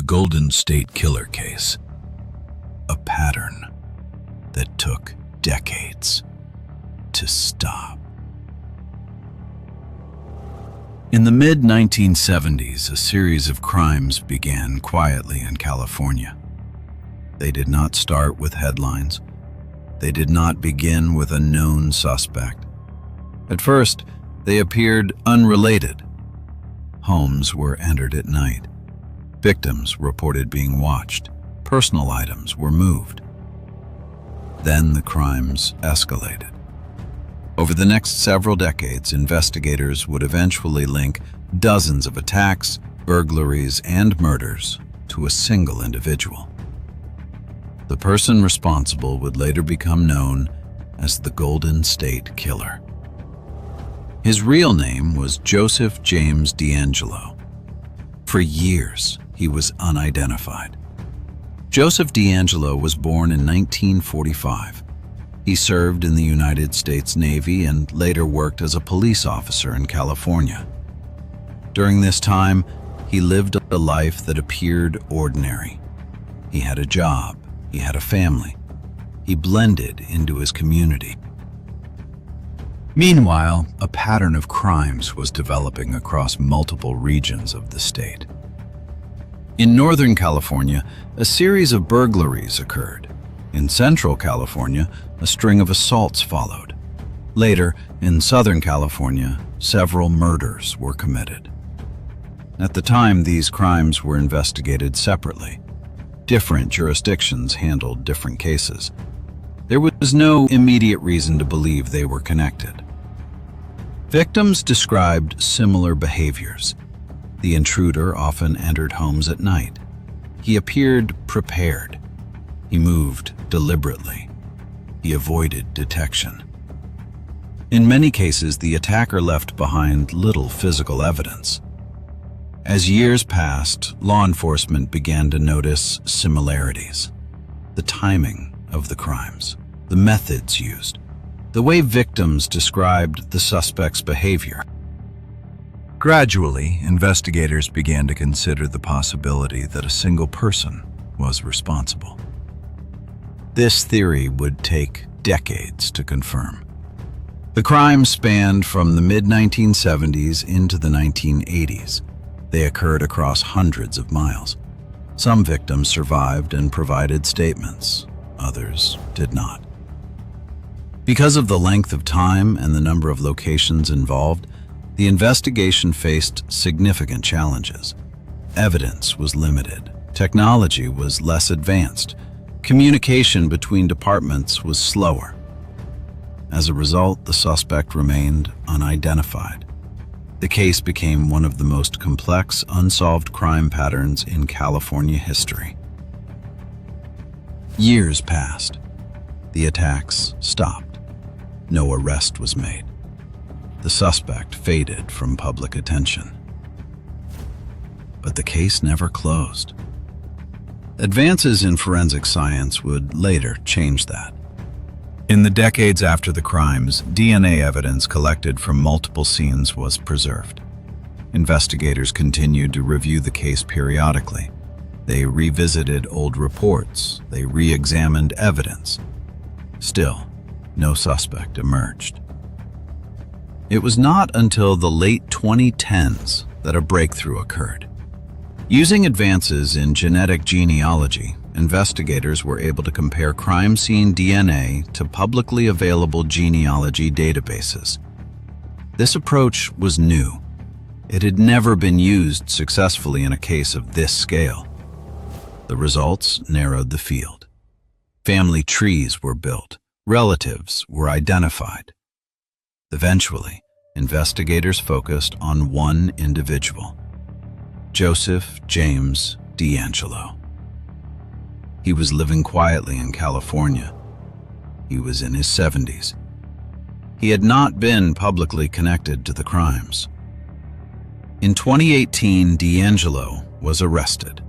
The Golden State Killer case. A pattern that took decades to stop. In the mid-1970s, a series of crimes began quietly in California. They did not start with headlines. They did not begin with a known suspect. At first, they appeared unrelated. Homes were entered at night. Victims reported being watched. Personal items were moved. Then the crimes escalated. Over the next several decades, investigators would eventually link dozens of attacks, burglaries, and murders to a single individual. The person responsible would later become known as the Golden State Killer. His real name was Joseph James DeAngelo. For years, he was unidentified. Joseph DeAngelo was born in 1945. He served in the United States Navy and later worked as a police officer in California. During this time, he lived a life that appeared ordinary. He had a job, he had a family. He blended into his community. Meanwhile, a pattern of crimes was developing across multiple regions of the state. In Northern California, a series of burglaries occurred. In Central California, a string of assaults followed. Later, in Southern California, several murders were committed. At the time, these crimes were investigated separately. Different jurisdictions handled different cases. There was no immediate reason to believe they were connected. Victims described similar behaviors. The intruder often entered homes at night. He appeared prepared. He moved deliberately. He avoided detection. In many cases, the attacker left behind little physical evidence. As years passed, law enforcement began to notice similarities. The timing of the crimes, the methods used, the way victims described the suspect's behavior. Gradually, investigators began to consider the possibility that a single person was responsible. This theory would take decades to confirm. The crimes spanned from the mid-1970s into the 1980s. They occurred across hundreds of miles. Some victims survived and provided statements. Others did not. Because of the length of time and the number of locations involved, the investigation faced significant challenges. Evidence was limited. Technology was less advanced. Communication between departments was slower. As a result, the suspect remained unidentified. The case became one of the most complex unsolved crime patterns in California history. Years passed. The attacks stopped. No arrest was made. The suspect faded from public attention. But the case never closed. Advances in forensic science would later change that. In the decades after the crimes, DNA evidence collected from multiple scenes was preserved. Investigators continued to review the case periodically. They revisited old reports. They re-examined evidence. Still, no suspect emerged. It was not until the late 2010s that a breakthrough occurred. Using advances in genetic genealogy, investigators were able to compare crime scene DNA to publicly available genealogy databases. This approach was new. It had never been used successfully in a case of this scale. The results narrowed the field. Family trees were built. Relatives were identified. Eventually, investigators focused on one individual, Joseph James DeAngelo. He was living quietly in California. He was in his 70s. He had not been publicly connected to the crimes. In 2018, DeAngelo was arrested.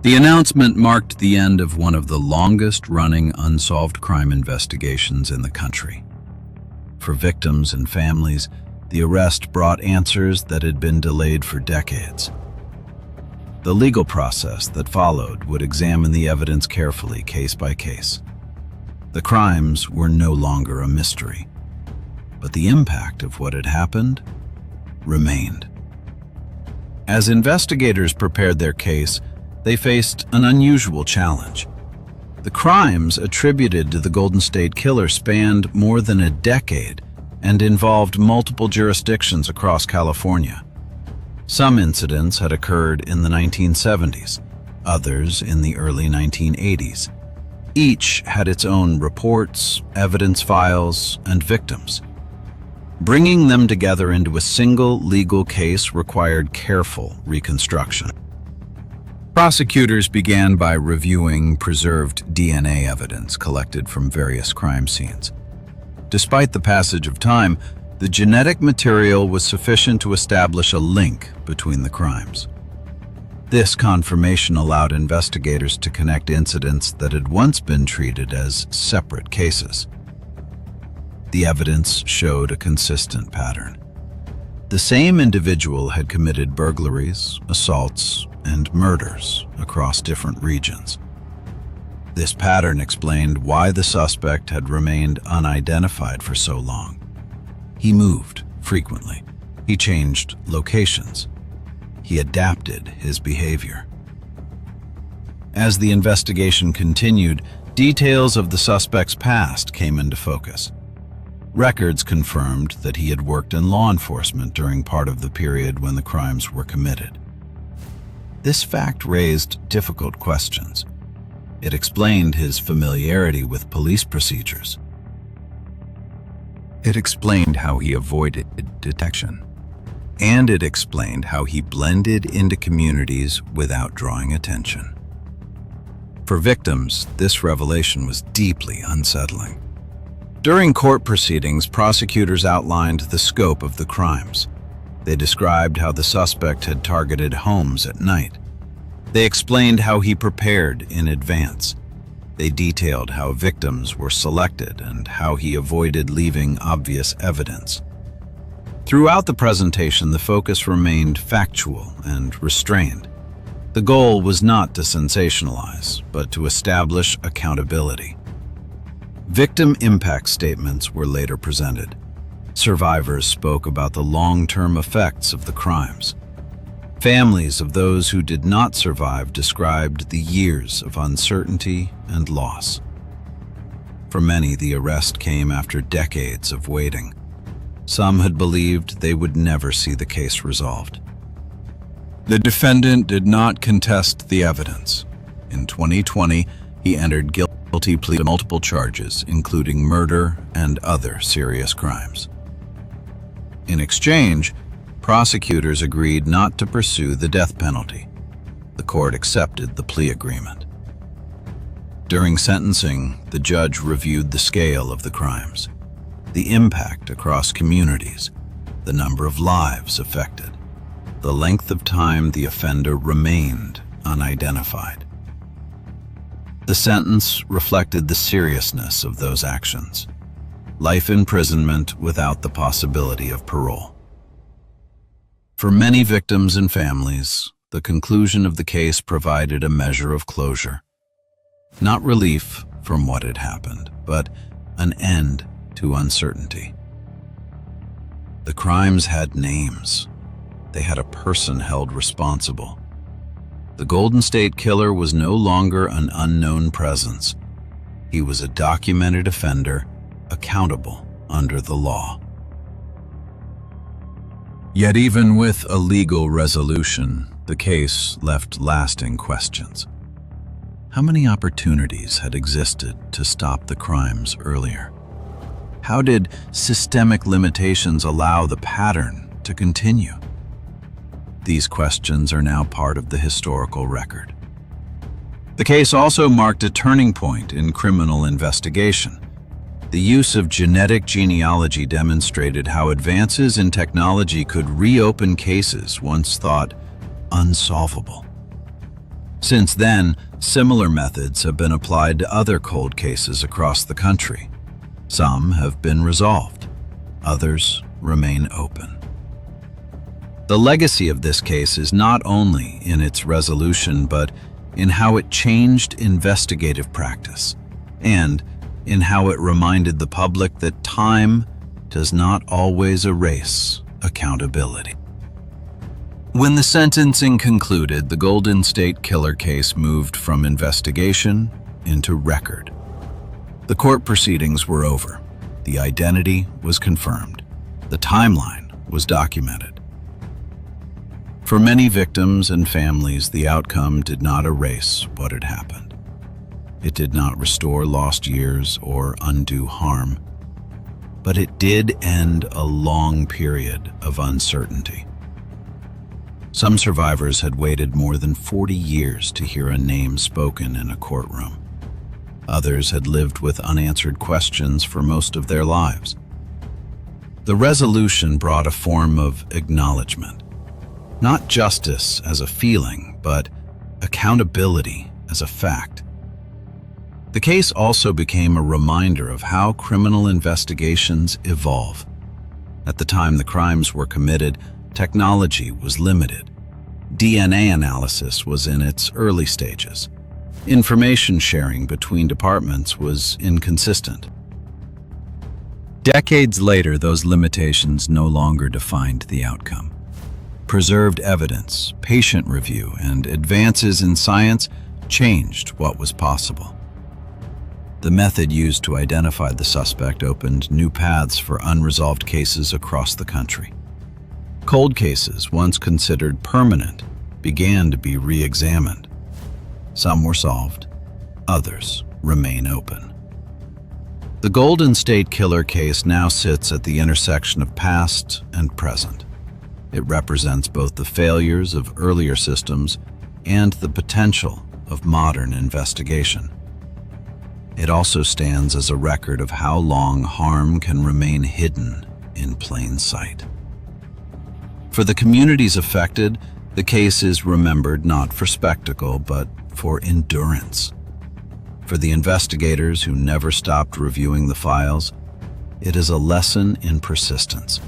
The announcement marked the end of one of the longest-running unsolved crime investigations in the country. For victims and families, the arrest brought answers that had been delayed for decades. The legal process that followed would examine the evidence carefully, case by case. The crimes were no longer a mystery, but the impact of what had happened remained. As investigators prepared their case, they faced an unusual challenge. The crimes attributed to the Golden State Killer spanned more than a decade and involved multiple jurisdictions across California. Some incidents had occurred in the 1970s, others in the early 1980s. Each had its own reports, evidence files, and victims. Bringing them together into a single legal case required careful reconstruction. Prosecutors began by reviewing preserved DNA evidence collected from various crime scenes. Despite the passage of time, the genetic material was sufficient to establish a link between the crimes. This confirmation allowed investigators to connect incidents that had once been treated as separate cases. The evidence showed a consistent pattern. The same individual had committed burglaries, assaults, and murders across different regions. This pattern explained why the suspect had remained unidentified for so long. He moved frequently. He changed locations. He adapted his behavior. As the investigation continued, details of the suspect's past came into focus. Records confirmed that he had worked in law enforcement during part of the period when the crimes were committed. This fact raised difficult questions. It explained his familiarity with police procedures. It explained how he avoided detection. And it explained how he blended into communities without drawing attention. For victims, this revelation was deeply unsettling. During court proceedings, prosecutors outlined the scope of the crimes. They described how the suspect had targeted homes at night. They explained how he prepared in advance. They detailed how victims were selected and how he avoided leaving obvious evidence. Throughout the presentation, the focus remained factual and restrained. The goal was not to sensationalize, but to establish accountability. Victim impact statements were later presented. Survivors spoke about the long-term effects of the crimes. Families of those who did not survive described the years of uncertainty and loss. For many, the arrest came after decades of waiting. Some had believed they would never see the case resolved. The defendant did not contest the evidence. In 2020, he entered guilty plea to multiple charges, including murder and other serious crimes. In exchange, prosecutors agreed not to pursue the death penalty. The court accepted the plea agreement. During sentencing, the judge reviewed the scale of the crimes, the impact across communities, the number of lives affected, the length of time the offender remained unidentified. The sentence reflected the seriousness of those actions: life imprisonment without the possibility of parole. For many victims and families, the conclusion of the case provided a measure of closure. Not relief from what had happened, but an end to uncertainty. The crimes had names. They had a person held responsible. The Golden State Killer was no longer an unknown presence. He was a documented offender, accountable under the law. Yet even with a legal resolution, the case left lasting questions. How many opportunities had existed to stop the crimes earlier? How did systemic limitations allow the pattern to continue? These questions are now part of the historical record. The case also marked a turning point in criminal investigation. The use of genetic genealogy demonstrated how advances in technology could reopen cases once thought unsolvable. Since then, similar methods have been applied to other cold cases across the country. Some have been resolved, others remain open. The legacy of this case is not only in its resolution, but in how it changed investigative practice, and in how it reminded the public that time does not always erase accountability. When the sentencing concluded, the Golden State Killer case moved from investigation into record. The court proceedings were over. The identity was confirmed. The timeline was documented. For many victims and families, the outcome did not erase what had happened. It did not restore lost years or undo harm, but it did end a long period of uncertainty. Some survivors had waited more than 40 years to hear a name spoken in a courtroom. Others had lived with unanswered questions for most of their lives. The resolution brought a form of acknowledgement, not justice as a feeling, but accountability as a fact. The case also became a reminder of how criminal investigations evolve. At the time the crimes were committed, technology was limited. DNA analysis was in its early stages. Information sharing between departments was inconsistent. Decades later, those limitations no longer defined the outcome. Preserved evidence, patient review, and advances in science changed what was possible. The method used to identify the suspect opened new paths for unresolved cases across the country. Cold cases, once considered permanent, began to be re-examined. Some were solved, others remain open. The Golden State Killer case now sits at the intersection of past and present. It represents both the failures of earlier systems and the potential of modern investigation. It also stands as a record of how long harm can remain hidden in plain sight. For the communities affected, the case is remembered not for spectacle, but for endurance. For the investigators who never stopped reviewing the files, it is a lesson in persistence.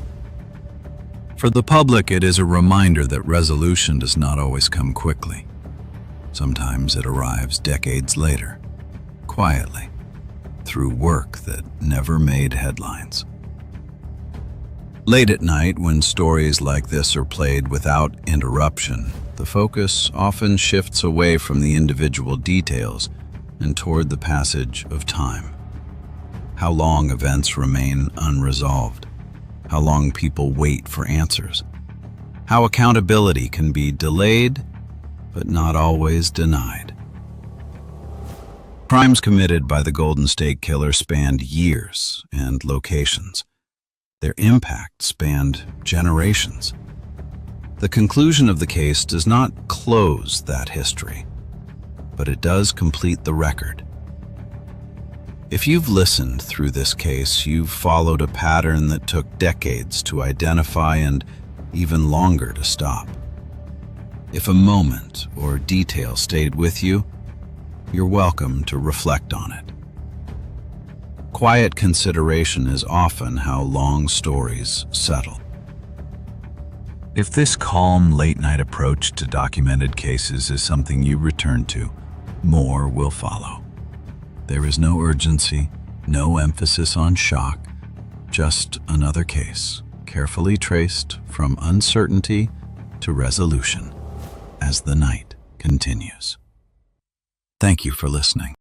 For the public, it is a reminder that resolution does not always come quickly. Sometimes it arrives decades later, quietly, through work that never made headlines. Late at night, when stories like this are played without interruption, the focus often shifts away from the individual details and toward the passage of time. How long events remain unresolved. How long people wait for answers. How accountability can be delayed, but not always denied. Crimes committed by the Golden State Killer spanned years and locations. Their impact spanned generations. The conclusion of the case does not close that history, but it does complete the record. If you've listened through this case, you've followed a pattern that took decades to identify and even longer to stop. If a moment or detail stayed with you, you're welcome to reflect on it. Quiet consideration is often how long stories settle. If this calm, late-night approach to documented cases is something you return to, more will follow. There is no urgency, no emphasis on shock, just another case, carefully traced from uncertainty to resolution as the night continues. Thank you for listening.